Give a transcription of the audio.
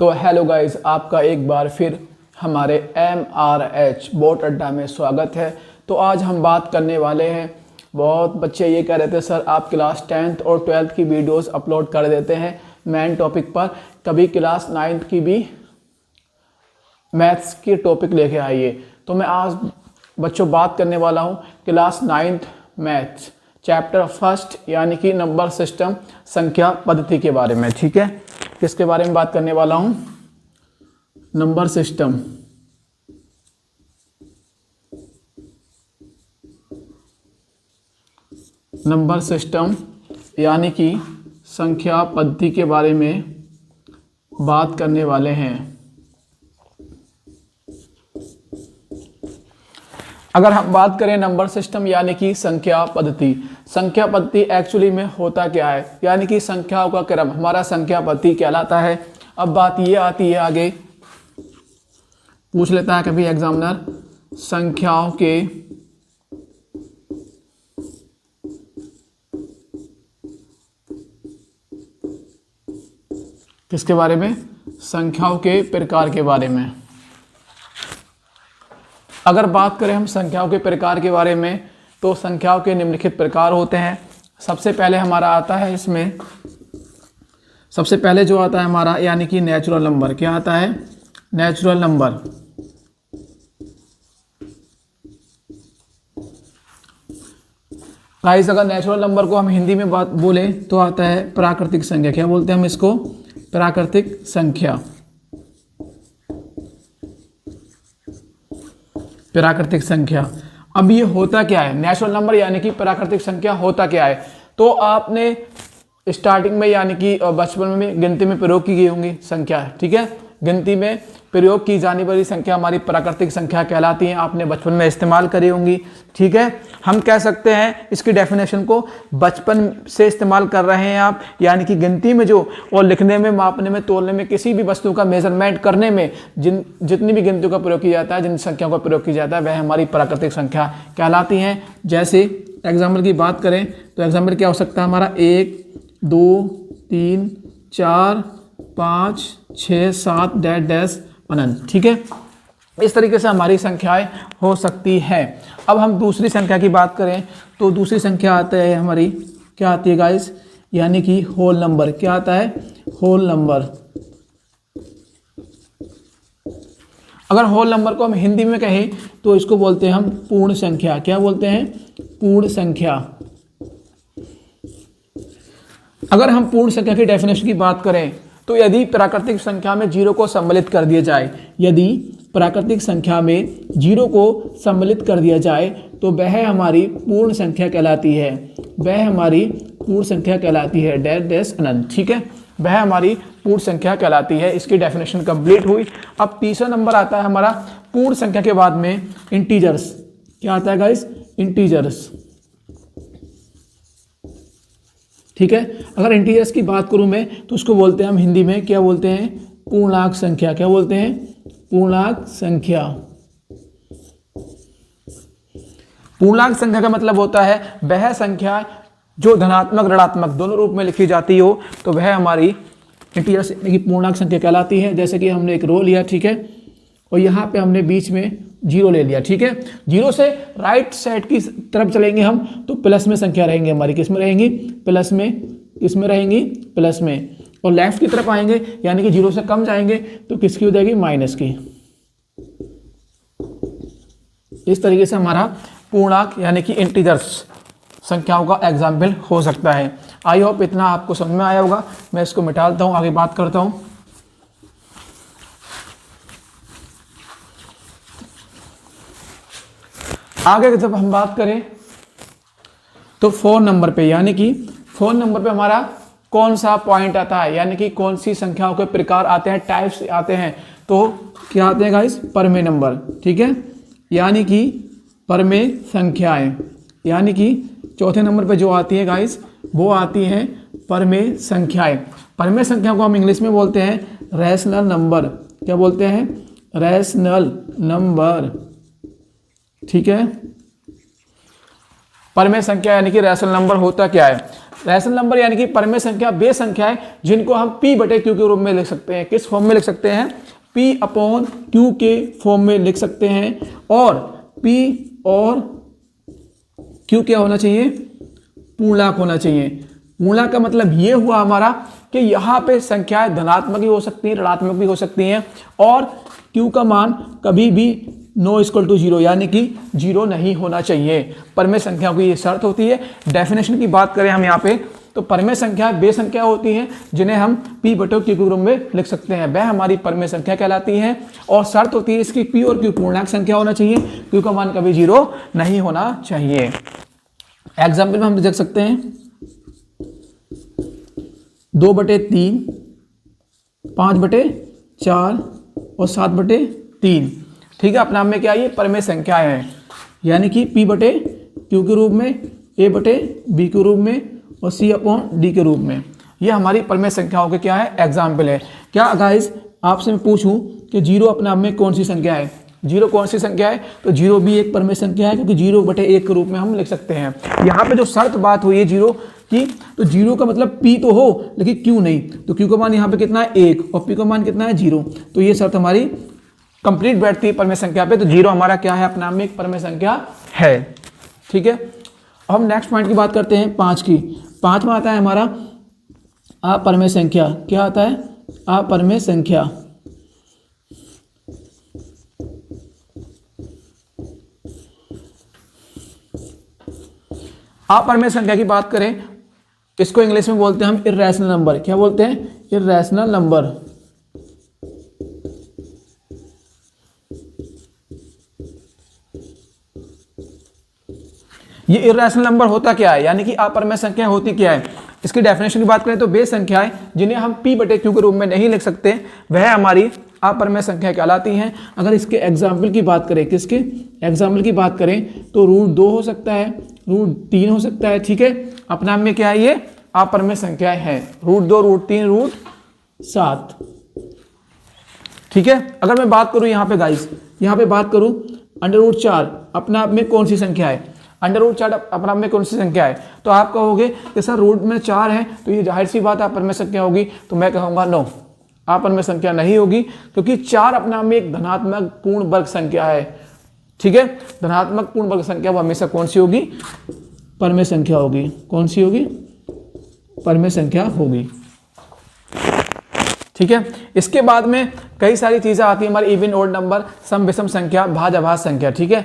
तो hello guys, आपका एक बार फिर हमारे MRH बोट अड्डा में स्वागत है। तो आज हम बात करने वाले हैं, बहुत बच्चे ये कह रहे थे सर आप क्लास 10th और 12th की वीडियोस अपलोड कर देते हैं मेन टॉपिक पर, कभी क्लास 9th की भी मैथ्स की टॉपिक लेके आइए। तो मैं आज बच्चों बात करने वाला हूँ class 9th maths chapter first यानी कि नंबर सिस्टम संख्या पद्धति के बारे में। ठीक है, किसके बारे में बात करने वाला हूँ? Number system. नंबर सिस्टम यानी कि संख्या पद्धति के बारे में बात करने वाले हैं। अगर हम बात करें नंबर सिस्टम यानी कि संख्या पद्धति, संख्या पद्धति एक्चुअली में होता क्या है, यानी कि संख्याओं का क्रम हमारा संख्या पद्धति कहलाता है। अब बात ये आती है, आगे पूछ लेता है कभी एग्जामिनर, संख्याओं के किसके बारे में? संख्याओं के प्रकार के बारे में। अगर बात करें हम संख्याओं के प्रकार के बारे में, तो संख्याओं के निम्नलिखित प्रकार होते हैं। सबसे पहले हमारा आता है, इसमें सबसे पहले जो आता है हमारा यानी कि नेचुरल नंबर। क्या आता है? Natural number. गाइस अगर नेचुरल नंबर को हम हिंदी में बात बोले तो आता है प्राकृतिक संख्या। क्या बोलते हैं हम इसको? प्राकृतिक संख्या। प्राकृतिक संख्या। अब ये होता क्या है? नेचुरल नंबर यानी कि प्राकृतिक संख्या होता क्या है? तो आपने स्टार्टिंग में यानी कि बचपन में गिनती में प्रयोग की गई होंगी संख्या, ठीक है, गिनती में प्रयोग की जाने वाली संख्या हमारी प्राकृतिक संख्या कहलाती है। आपने बचपन में इस्तेमाल करी होंगी, ठीक है। हम कह सकते हैं इसकी डेफिनेशन को, बचपन से इस्तेमाल कर रहे हैं आप, यानी कि गिनती में जो और लिखने में, मापने में, तोलने में, किसी भी वस्तु का मेजरमेंट करने में जितनी भी गिनतियों का प्रयोग किया जाता है, जिन संख्याओं का प्रयोग किया जाता है, वह हमारी प्राकृतिक संख्या कहलाती हैं। जैसे एग्जाम्पल की बात करें तो एग्जाम्पल क्या हो सकता है हमारा? 1 2 3 4 5 6 7 डैश अनंत, ठीक है। इस तरीके से हमारी संख्याएं हो सकती हैं। अब हम दूसरी संख्या की बात करें तो दूसरी संख्या आता है हमारी, क्या आती है गाइस? यानी कि होल नंबर। क्या आता है? Whole number. अगर होल नंबर को हम हिंदी में कहें तो इसको बोलते हैं हम पूर्ण संख्या। क्या बोलते हैं? पूर्ण संख्या। अगर हम पूर्ण संख्या की डेफिनेशन की बात करें तो यदि प्राकृतिक संख्या में 0 को सम्मिलित कर दिया जाए, यदि प्राकृतिक संख्या में 0 को सम्मिलित कर दिया जाए तो वह हमारी पूर्ण संख्या कहलाती है। वह हमारी पूर्ण संख्या कहलाती है डैश अनंत, ठीक है। वह हमारी पूर्ण संख्या कहलाती है। इसकी डेफिनेशन कंप्लीट हुई। अब तीसरा नंबर आता है हमारा पूर्ण संख्या के बाद में इंटीजर्स। क्या आता है गाइस? इंटीजर्स, ठीक है। अगर इंटीजर्स की बात करूं मैं तो उसको बोलते हैं हम हिंदी में, क्या बोलते हैं? पूर्णांक संख्या। क्या बोलते हैं? पूर्णांक संख्या। पूर्णांक संख्या का मतलब होता है वह संख्या जो धनात्मक ऋणात्मक दोनों रूप में लिखी जाती हो, तो वह हमारी इंटीजर्स यानी कि पूर्णांक संख्या कहलाती है। जैसे कि हमने एक रो लिया, ठीक है, और यहाँ पे हमने बीच में 0 ले लिया, ठीक है। 0 से राइट साइड की तरफ चलेंगे हम तो प्लस में संख्या रहेंगी हमारी। किस में रहेंगी? प्लस में। किस में रहेंगी? प्लस में। और लेफ्ट की तरफ आएंगे यानी कि 0 से कम जाएंगे तो किसकी हो जाएगी? माइनस की। इस तरीके से हमारा पूर्णांक यानी कि इंटीजर्स संख्याओं का एग्जाम्पल हो सकता है। आई होप इतना आपको समझ में आया होगा। मैं इसको मिटा देता हूँ, आगे बात करता हूँ। आगे जब हम बात करें तो फोन नंबर पे, यानी कि फोन नंबर पे हमारा कौन सा पॉइंट आता है, यानी कि कौन सी संख्याओं के प्रकार आते हैं, टाइप्स आते हैं, तो क्या आते हैं गाइस? परमेय नंबर, ठीक है, यानी कि परमेय संख्याएं। यानी कि चौथे नंबर पे जो आती है गाइस वो आती हैं परमेय संख्याएं। परमेय संख्या को हम इंग्लिश में बोलते हैं रैशनल नंबर। क्या बोलते हैं? रैशनल नंबर, ठीक है। परमेय संख्या यानी कि रैशनल नंबर होता क्या है? रैशनल नंबर यानी कि परमेय संख्या वे संख्या है जिनको हम p बटे q के रूप में लिख सकते हैं। किस फॉर्म में लिख सकते हैं? p अपॉन q के फॉर्म में लिख सकते हैं। और p और q क्या होना चाहिए? पूर्णांक होना चाहिए। पूर्णांक का मतलब ये हुआ हमारा कि यहाँ पे संख्याएं धनात्मक भी हो सकती हैं, ऋणात्मक भी हो सकती हैं, और q का मान कभी भी नो इक्वल टू जीरो यानी कि जीरो नहीं होना चाहिए। परमेय संख्या की ये शर्त होती है। डेफिनेशन की बात करें हम यहाँ पे तो परमेय संख्या वे संख्या होती हैं जिन्हें हम p बटे q के रूप में लिख सकते हैं, वह हमारी परमेय संख्या कहलाती हैं। और शर्त होती है इसकी p और q पूर्णांक संख्या होना चाहिए, q का मान कभी जीरो नहीं होना चाहिए। एग्जाम्पल में हम देख सकते हैं 2/3, 5/4 और 7/3। ठीक है, अपने आप में क्या ये परमेय संख्याएं हैं, यानी कि p बटे q के रूप में, a बटे b के रूप में और c अपॉन d के रूप में। ये हमारी परमेय संख्याओं के क्या है? एग्जाम्पल है। क्या गाइस आपसे मैं पूछूं कि जीरो अपने आप में कौन सी संख्या है? जीरो कौन सी संख्या है? तो जीरो भी एक परमेय संख्या है, क्योंकि 0/1 के रूप में हम लिख सकते हैं। यहाँ पे जो शर्त बात हुई है जीरो की, तो जीरो का मतलब p तो हो लेकिन q नहीं, तो q का मान यहाँ पे कितना है? 1 और p का मान कितना है? 0। तो ये शर्त हमारी कंप्लीट बैठती है परमेय संख्या पे। तो जीरो हमारा क्या है? अपने आप में एक परमेय संख्या है। ठीक है, अब हम नेक्स्ट पॉइंट की बात करते हैं 5 की। 5 में आता है हमारा अपरमेय संख्या। क्या आता है? अपरमेय संख्या। अपरमेय संख्या की बात करें, इसको इंग्लिश में बोलते हैं हम इर्रेशनल नंबर। क्या बोलते हैं? Irrational number. ये इर्रेशनल नंबर होता क्या है, यानी कि अपरमेय संख्या होती क्या है? इसकी डेफिनेशन की बात करें तो वे संख्याएं जिन्हें हम p बटे q के रूप में नहीं लिख सकते वह हमारी अपरमेय संख्या कहलाती हैं। अगर इसके एग्जाम्पल की बात करें, किसके एग्जाम्पल की बात करें तो √2 हो सकता है, √3 हो सकता है। ठीक है, अपने आप में क्या है? ये अपरमेय संख्याएं हैं। √2, √3, √7। ठीक है, अगर मैं बात करूं यहाँ पे गाइस, यहाँ पे बात करूं √4 अपने आप में कौन सी संख्या है? √4 अपने आप में कौन सी संख्या है? तो आप कहोगे कि सर रूट में 4 है तो ये जाहिर सी बात अपरमेय संख्या होगी। तो मैं कहूँगा नो, अपरमेय संख्या नहीं होगी, क्योंकि 4 अपने आप में एक धनात्मक पूर्ण वर्ग संख्या है। ठीक है, धनात्मक पूर्ण वर्ग संख्या वो हमेशा कौन सी होगी? परमेय संख्या होगी। कौन सी होगी? परमेय संख्या होगी। ठीक है, इसके बाद में कई सारी चीज़ें आती हैं हमारी इवन ओड नंबर, सम विषम संख्या, भाज्य अभाज्य संख्या। ठीक है,